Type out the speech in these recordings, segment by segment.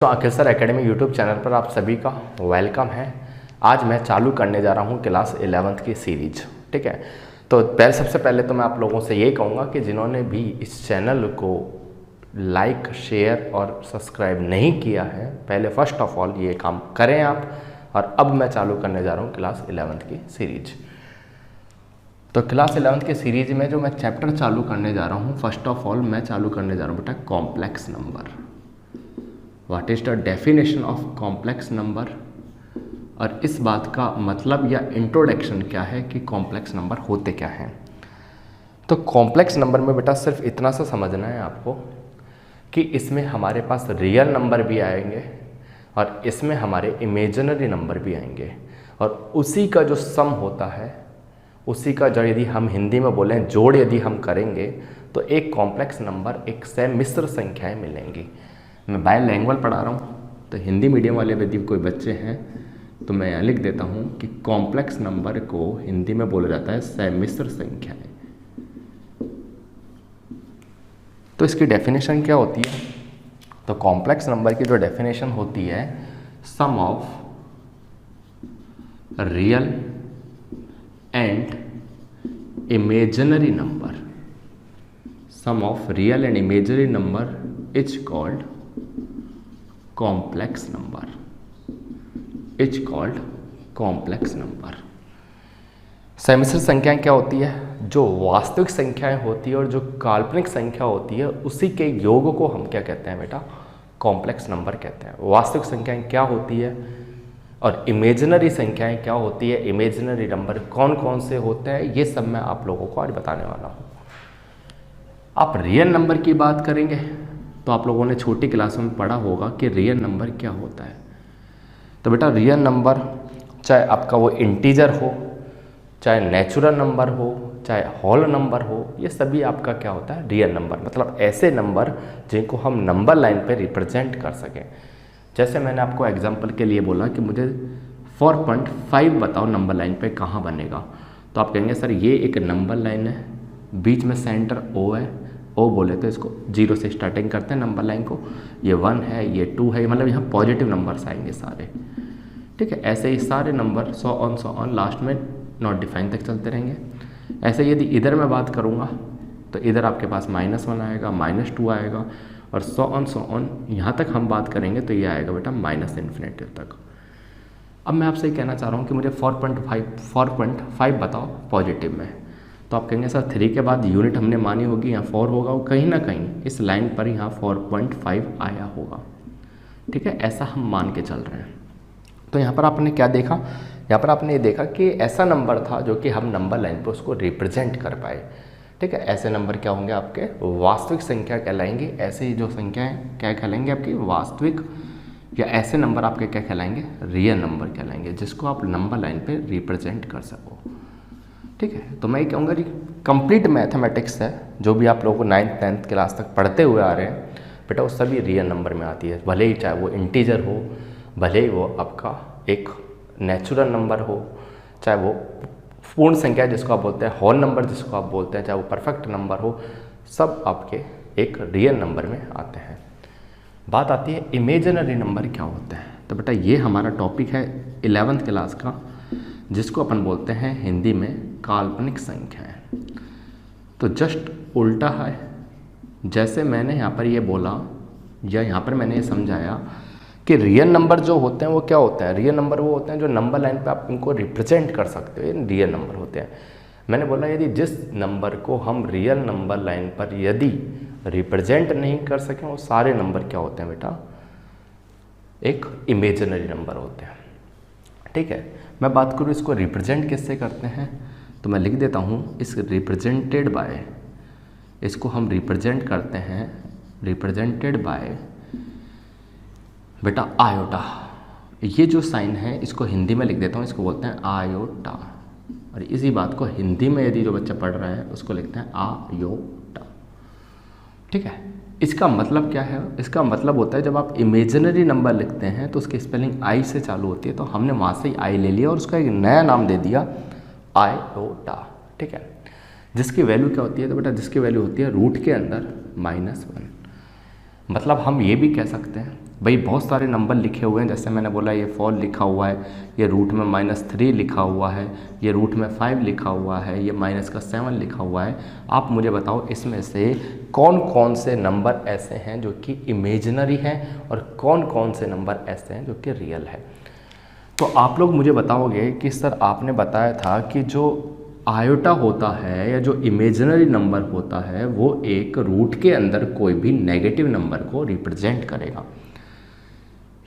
तो अखिल academy YouTube channel पर आप सभी का वेलकम है। आज मैं चालू करने जा रहा हूँ क्लास 11th की सीरीज। ठीक है, तो सबसे पहले तो मैं आप लोगों से ये कहूँगा कि जिन्होंने भी इस चैनल को लाइक, शेयर और सब्सक्राइब नहीं किया है, पहले फर्स्ट ऑफ ऑल ये काम करें आप। और अब मैं चालू करने जा रहा हूँ क्लास 11th की सीरीज। तो क्लास 11th की सीरीज में जो मैं चैप्टर चालू करने जा रहा हूँ, फर्स्ट ऑफ ऑल मैं चालू करने जा रहा हूँ बेटा complex number. What is the definition of complex number, और इस बात का मतलब या इंट्रोडक्शन क्या है कि कॉम्प्लेक्स नंबर होते क्या हैं। तो कॉम्प्लेक्स नंबर में बेटा सिर्फ इतना सा समझना है आपको कि इसमें हमारे पास रियल नंबर भी आएंगे और इसमें हमारे इमेजिनरी नंबर भी आएंगे, और उसी का जो सम होता है, उसी का जो यदि हम हिंदी में बोलें जोड़ यदि हम करेंगे तो एक कॉम्प्लेक्स नंबर, एक समिश्र संख्याएं मिलेंगी। मैं बायलैंग्वेज पढ़ा रहा हूँ तो हिंदी मीडियम वाले यदि कोई बच्चे हैं तो मैं यहाँ लिख देता हूँ कि कॉम्प्लेक्स नंबर को हिंदी में बोला जाता है समिश्र संख्याएं। तो इसकी डेफिनेशन क्या होती है? तो कॉम्प्लेक्स नंबर की जो डेफिनेशन होती है, sum of real and imaginary number, sum of real and imaginary number is called complex number, is called complex number. समिश्र संख्याएं क्या होती है? जो वास्तविक संख्याएं होती है और जो काल्पनिक संख्या होती है, उसी के योग को हम क्या कहते हैं बेटा? कॉम्प्लेक्स नंबर कहते हैं। वास्तविक संख्याएं क्या होती है और इमेजिनरी संख्याएं क्या होती है, इमेजिनरी नंबर कौन कौन से होते हैं, ये सब मैं आप लोगों को आज बताने वाला हूँ। आप रियल नंबर की बात करेंगे तो आप लोगों ने छोटी क्लासों में पढ़ा होगा कि रियल नंबर क्या होता है। तो बेटा रियल नंबर चाहे आपका वो इंटीजर हो, चाहे नेचुरल नंबर हो, चाहे होल नंबर हो, ये सभी आपका क्या होता है? Real number. मतलब ऐसे नंबर जिनको हम नंबर लाइन पे रिप्रेजेंट कर सकें। जैसे मैंने आपको एग्जांपल के लिए बोला कि मुझे 4.5 बताओ नंबर लाइन पे कहाँ बनेगा, तो आप कहेंगे सर ये एक नंबर लाइन है, बीच में सेंटर ओ है, ओ बोले तो इसको 0 से स्टार्टिंग करते हैं नंबर लाइन को, ये 1 है, ये 2 है, मतलब यहाँ पॉजिटिव नंबर्स आएंगे सारे। ठीक है, ऐसे ही सारे नंबर सो ऑन लास्ट में नॉट डिफाइन तक चलते रहेंगे। ऐसे यदि इधर मैं बात करूँगा तो इधर आपके पास -1 आएगा, -2 आएगा, और सो ऑन यहाँ तक हम बात करेंगे तो ये आएगा बेटा -इन्फिनिटी तक। अब मैं आपसे ये कहना चाह रहा हूँ कि मुझे 4.5 बताओ पॉजिटिव में, तो आप कहेंगे सर 3 के बाद यूनिट हमने मानी होगी, यहाँ 4 होगा, वो कहीं ना कहीं इस लाइन पर यहाँ 4.5 आया होगा। ठीक है, ऐसा हम मान के चल रहे हैं। तो यहाँ पर आपने क्या देखा? यहाँ पर आपने ये देखा कि ऐसा नंबर था जो कि हम नंबर लाइन पर उसको रिप्रेजेंट कर पाए। ठीक है, ऐसे नंबर क्या होंगे? आपके वास्तविक संख्या कहलाएंगे। ऐसे ही जो संख्याएँ क्या कहलाएंगे? आपकी वास्तविक, या ऐसे नंबर आपके क्या कहलाएंगे? रियल नंबर कहलाएंगे, जिसको आप नंबर लाइन पर रिप्रेजेंट कर सको। ठीक है, तो मैं ये कहूँगा जी कंप्लीट मैथमेटिक्स है, जो भी आप लोगों को 9th 10th क्लास तक पढ़ते हुए आ रहे हैं बेटा, वो सभी रियल नंबर में आती है। भले ही चाहे वो इंटीजर हो, भले ही वो आपका एक नेचुरल नंबर हो, चाहे वो पूर्ण संख्या जिसको आप बोलते हैं, होल नंबर जिसको आप बोलते हैं, चाहे वो परफेक्ट नंबर हो, सब आपके एक रियल नंबर में आते हैं। बात आती है इमेजिनरी नंबर क्या होते हैं। तो बेटा ये हमारा टॉपिक है 11th क्लास का, जिसको अपन बोलते हैं हिंदी में काल्पनिक संख्याएं। तो जस्ट उल्टा है, जैसे मैंने यहाँ पर ये बोला या यहाँ पर मैंने ये समझाया कि रियल नंबर जो होते हैं वो क्या होते हैं? रियल नंबर वो होते हैं जो नंबर लाइन पे आप इनको रिप्रेजेंट कर सकते हो, ये रियल नंबर होते हैं। मैंने बोला यदि जिस नंबर को हम रियल नंबर लाइन पर यदि रिप्रेजेंट नहीं कर सकें, वो सारे नंबर क्या होते हैं बेटा? एक इमेजिनरी नंबर होते हैं। ठीक है, मैं बात करूँ इसको रिप्रेजेंट किससे करते हैं, तो मैं लिख देता हूँ इस रिप्रेजेंटेड बाय, इसको हम रिप्रेजेंट करते हैं रिप्रेजेंटेड बाय बेटा आयोटा। ये जो साइन है इसको हिंदी में लिख देता हूँ, इसको बोलते हैं आयोटा, और इसी बात को हिंदी में यदि जो बच्चा पढ़ रहा है उसको लिखते हैं आयोटा। ठीक है, इसका मतलब क्या है? इसका मतलब होता है जब आप इमेजिनरी नंबर लिखते हैं तो उसकी स्पेलिंग आई से चालू होती है, तो हमने वहाँ से ही आई ले लिया और उसका एक नया नाम दे दिया आयोटा। ठीक है, जिसकी वैल्यू क्या होती है? तो बेटा जिसकी वैल्यू होती है रूट के अंदर -1। मतलब हम ये भी कह सकते हैं भाई बहुत सारे नंबर लिखे हुए हैं, जैसे मैंने बोला ये 4 लिखा हुआ है, ये रूट में -3 लिखा हुआ है, ये रूट में 5 लिखा हुआ है, ये -7 लिखा हुआ है। आप मुझे बताओ इसमें से कौन कौन से नंबर ऐसे हैं जो कि इमेजिनरी हैं और कौन कौन से नंबर ऐसे हैं जो कि रियल है। तो आप लोग मुझे बताओगे कि सर आपने बताया था कि जो आयोटा होता है या जो इमेजिनरी नंबर होता है वो एक रूट के अंदर कोई भी नेगेटिव नंबर को रिप्रेजेंट करेगा।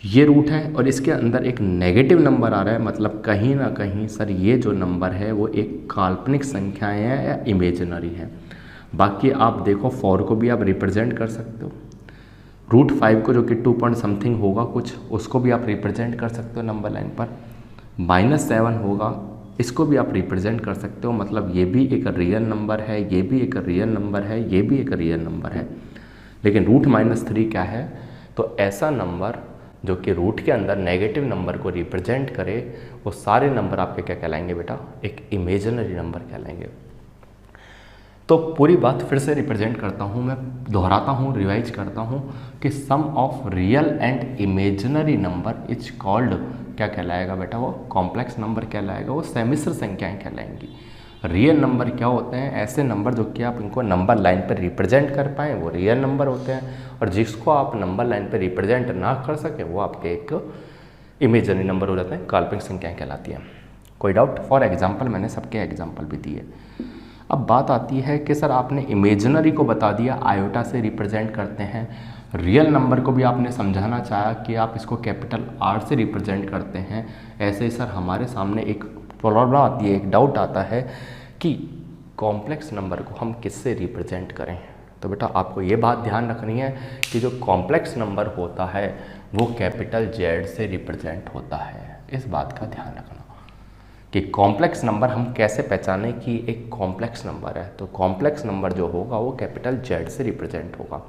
ये रूट है और इसके अंदर एक नेगेटिव नंबर आ रहा है, मतलब कहीं ना कहीं सर ये जो नंबर है वो एक काल्पनिक संख्याएं हैं या इमेजिनरी है। बाकी आप देखो 4 को भी आप रिप्रेजेंट कर सकते हो, √5 को जो कि 2 पॉइंट समथिंग होगा कुछ, उसको भी आप रिप्रेजेंट कर सकते हो नंबर लाइन पर। -7 होगा, इसको भी आप रिप्रेजेंट कर सकते हो, मतलब ये भी एक रियल नंबर है, ये भी एक रियल नंबर है, ये भी एक रियल नंबर है। लेकिन √-3 क्या है, तो ऐसा नंबर जो कि रूट के अंदर नेगेटिव नंबर को रिप्रेजेंट करे, वो सारे नंबर आपके क्या कहलाएंगे बेटा, एक इमेजिनरी नंबर कहलाएंगे। तो पूरी बात फिर से रिप्रेजेंट करता हूँ, मैं दोहराता हूँ, रिवाइज करता हूँ कि sum of real and imaginary number is called क्या कहलाएगा बेटा, वो कॉम्प्लेक्स नंबर कहलाएगा, वो सेमिश्र संख्याएं कहलाएंगी। रियल नंबर क्या होते हैं, ऐसे नंबर जो कि आप इनको नंबर लाइन पर रिप्रेजेंट कर पाएँ वो रियल नंबर होते हैं, और जिसको आप नंबर लाइन पर रिप्रेजेंट ना कर सके वो आपके एक इमेजिनरी नंबर हो जाते हैं, काल्पनिक संख्याएं कहलाती हैं। कोई डाउट? फॉर एग्जाम्पल मैंने सबके एग्जाम्पल भी दिए। अब बात आती है कि सर आपने इमेजिनरी को बता दिया आयोटा से रिप्रेजेंट करते हैं, रियल नंबर को भी आपने समझाना चाहा कि आप इसको कैपिटल R से रिप्रेजेंट करते हैं। ऐसे ही सर हमारे सामने एक प्रॉब्लम आती है, एक डाउट आता है कि कॉम्प्लेक्स नंबर को हम किससे रिप्रेजेंट करें। तो बेटा आपको ये बात ध्यान रखनी है कि जो कॉम्प्लेक्स नंबर होता है वो कैपिटल Z से रिप्रेजेंट होता है। इस बात का ध्यान रखना कि कॉम्प्लेक्स नंबर हम कैसे पहचाने कि एक कॉम्प्लेक्स नंबर है। तो कॉम्प्लेक्स नंबर जो होगा वो कैपिटल Z से रिप्रेजेंट होगा।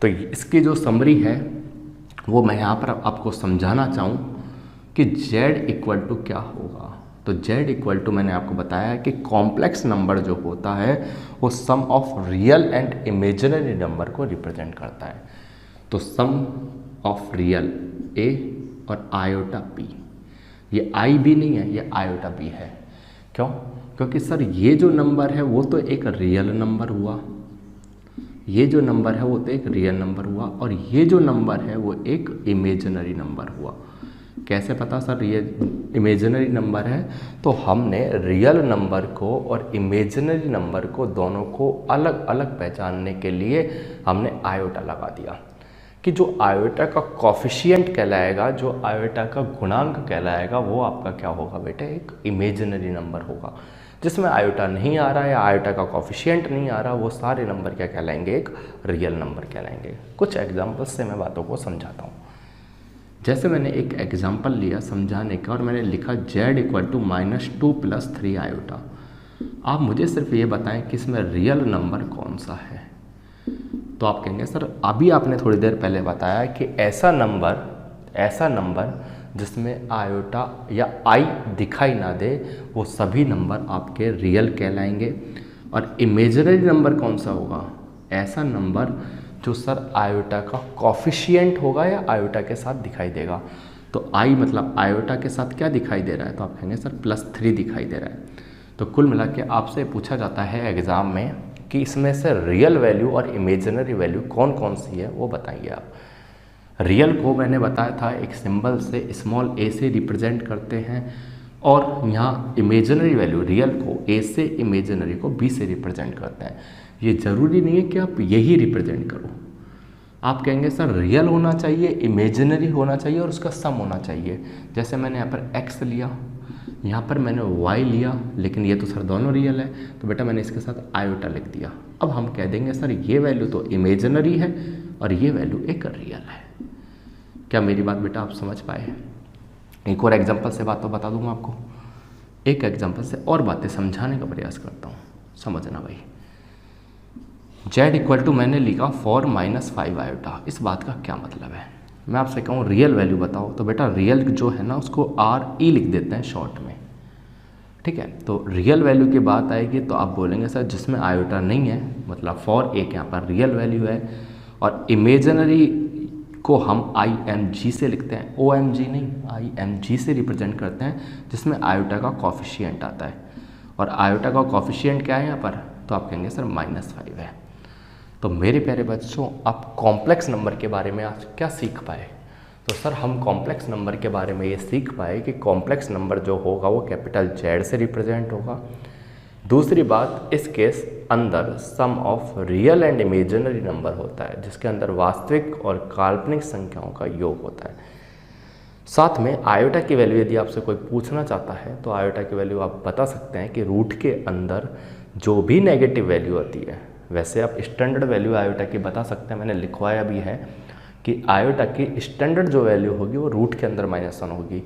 तो इसकी जो समरी है वो मैं यहाँ पर आपको समझाना चाहूँ कि Z इक्वल टू क्या होगा। तो Z इक्वल टू मैंने आपको बताया है कि कॉम्प्लेक्स नंबर जो होता है वो sum of real and imaginary number को रिप्रेजेंट करता है। तो सम ऑफ रियल A और आयोटा B, ये I भी नहीं है, ये आयोटा B है। क्यों? क्योंकि सर ये जो नंबर है वो तो एक रियल नंबर हुआ, ये जो नंबर है वो तो एक रियल नंबर हुआ, और ये जो नंबर है वो एक इमेजिनरी नंबर हुआ। कैसे पता सर ये इमेजिनरी नंबर है? तो हमने रियल नंबर को और इमेजिनरी नंबर को दोनों को अलग अलग पहचानने के लिए हमने आयोटा लगा दिया कि जो आयोटा का कॉफिशिएंट कहलाएगा, जो आयोटा का गुणांक कहलाएगा, वो आपका क्या होगा बेटे, एक इमेजिनरी नंबर होगा। जिसमें आयोटा नहीं आ रहा है या आयोटा का कॉफिशिएंट नहीं आ रहा, वो सारे नंबर क्या कहलाएंगे, एक रियल नंबर कहलाएंगे। कुछ एग्जाम्पल्स से मैं बातों को समझाता हूँ। जैसे मैंने एक एग्जाम्पल लिया समझाने का और मैंने लिखा Z इक्वल टू -2 + 3 आयोटा। आप मुझे सिर्फ ये बताएं कि इसमें रियल नंबर कौन सा है। तो आप कहेंगे सर अभी आपने थोड़ी देर पहले बताया कि ऐसा नंबर जिसमें आयोटा या I दिखाई ना दे वो सभी नंबर आपके रियल कहलाएंगे। और इमेजिनरी नंबर कौन सा होगा? ऐसा नंबर जो सर आयोटा का कॉफिशिएंट होगा या आयोटा के साथ दिखाई देगा। तो I मतलब आयोटा के साथ क्या दिखाई दे रहा है? तो आप कहेंगे सर +3 दिखाई दे रहा है। तो कुल मिला के आपसे पूछा जाता है एग्ज़ाम में कि इसमें से रियल वैल्यू और इमेजिनरी वैल्यू कौन कौन सी है, वो बताइए आप। रियल को मैंने बताया था एक सिंबल से स्मॉल a से रिप्रेजेंट करते हैं, और यहाँ इमेजिनरी वैल्यू रियल को A से, इमेजिनरी को B से रिप्रेजेंट करते हैं। ये ज़रूरी नहीं है कि आप यही रिप्रेजेंट करो। आप कहेंगे सर रियल होना चाहिए, इमेजिनरी होना चाहिए और उसका सम होना चाहिए। जैसे मैंने यहाँ पर x लिया, यहाँ पर मैंने y लिया, लेकिन ये तो सर दोनों रियल है, तो बेटा मैंने इसके साथ आयोटा लिख दिया। अब हम कह देंगे सर ये वैल्यू तो इमेजिनरी है और ये वैल्यू एक रियल है। क्या मेरी बात बेटा आप समझ पाए? एक और एग्जाम्पल से बात तो बता दूंगा आपको, एक एग्जाम्पल से और बातें समझाने का प्रयास करता हूँ, समझना भाई। Z इक्वल टू मैंने लिखा 4 - 5 आयोटा। इस बात का क्या मतलब है? मैं आपसे कहूँ रियल वैल्यू बताओ, तो बेटा रियल जो है ना उसको RE लिख देते हैं शॉर्ट में, ठीक है। तो रियल वैल्यू की बात आएगी तो आप बोलेंगे सर जिसमें आयोटा नहीं है, मतलब फॉर एक यहाँ पर रियल वैल्यू है, और इमेजिनरी को हम IMG से लिखते हैं, OMG नहीं, IMG से रिप्रेजेंट करते हैं, जिसमें आयोटा का कॉफिशिएंट आता है। और आयोटा का कॉफिशिएंट क्या है यहाँ पर, तो आप कहेंगे सर -5 है। तो मेरे प्यारे बच्चों, आप कॉम्प्लेक्स नंबर के बारे में आज क्या सीख पाए? तो सर हम कॉम्प्लेक्स नंबर के बारे में ये सीख पाए कि कॉम्प्लेक्स नंबर जो होगा वो कैपिटल Z से रिप्रेजेंट होगा। दूसरी बात, इस केस अंदर sum of real and imaginary number होता है, जिसके अंदर वास्तविक और काल्पनिक संख्याओं का योग होता है। साथ में आयोटा की वैल्यू यदि आपसे कोई पूछना चाहता है तो आयोटा की वैल्यू आप बता सकते हैं कि रूट के अंदर जो भी नेगेटिव वैल्यू होती है, वैसे आप स्टैंडर्ड वैल्यू आयोटा की बता सकते हैं, मैंने लिखवाया भी है कि आयोटा की स्टैंडर्ड जो वैल्यू होगी वो रूट के अंदर -1 होगी।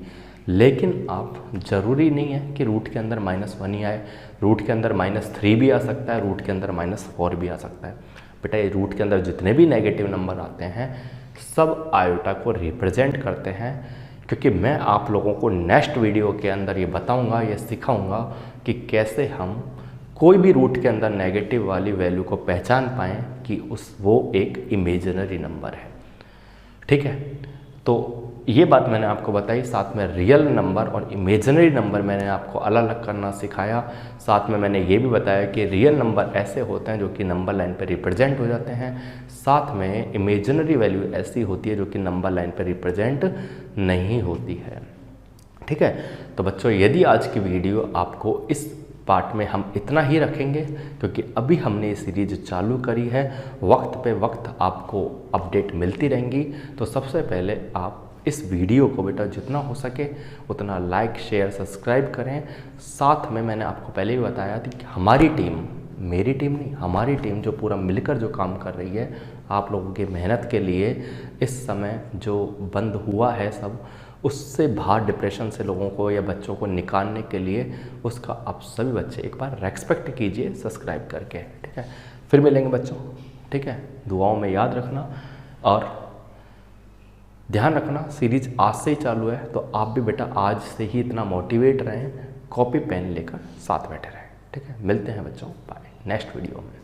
लेकिन आप ज़रूरी नहीं है कि रूट के अंदर -1 ही आए, रूट के अंदर -3 भी आ सकता है, रूट के अंदर -4 भी आ सकता है। बेटा ये रूट के अंदर जितने भी नेगेटिव नंबर आते हैं सब आयोटा को रिप्रेजेंट करते हैं, क्योंकि मैं आप लोगों को नेक्स्ट वीडियो के अंदर ये बताऊंगा, ये सिखाऊंगा कि कैसे हम कोई भी रूट के अंदर नेगेटिव वाली वैल्यू को पहचान पाएँ कि वो एक इमेजिनरी नंबर है। ठीक है, तो ये बात मैंने आपको बताई। साथ में रियल नंबर और इमेजिनरी नंबर मैंने आपको अलग अलग करना सिखाया। साथ में मैंने ये भी बताया कि रियल नंबर ऐसे होते हैं जो कि नंबर लाइन पर रिप्रेजेंट हो जाते हैं, साथ में इमेजिनरी वैल्यू ऐसी होती है जो कि नंबर लाइन पर रिप्रेजेंट नहीं होती है। ठीक है, तो बच्चों यदि आज की वीडियो आपको इस पार्ट में हम इतना ही रखेंगे, क्योंकि अभी हमने ये सीरीज चालू करी है, वक्त पे वक्त आपको अपडेट मिलती रहेंगी। तो सबसे पहले आप इस वीडियो को बेटा जितना हो सके उतना लाइक, शेयर, सब्सक्राइब करें। साथ में मैंने आपको पहले ही बताया था कि हमारी टीम, मेरी टीम नहीं, हमारी टीम जो पूरा मिलकर जो काम कर रही है आप लोगों की मेहनत के लिए, इस समय जो बंद हुआ है सब, उससे बाहर डिप्रेशन से लोगों को या बच्चों को निकालने के लिए, उसका आप सभी बच्चे एक बार रेस्पेक्ट कीजिए सब्सक्राइब करके। ठीक है, फिर मिलेंगे बच्चों। ठीक है, दुआओं में याद रखना और ध्यान रखना, सीरीज आज से ही चालू है, तो आप भी बेटा आज से ही इतना मोटिवेट रहें, कॉपी पेन लेकर साथ बैठे रहें। ठीक है, मिलते हैं बच्चों, बाय नेक्स्ट वीडियो में।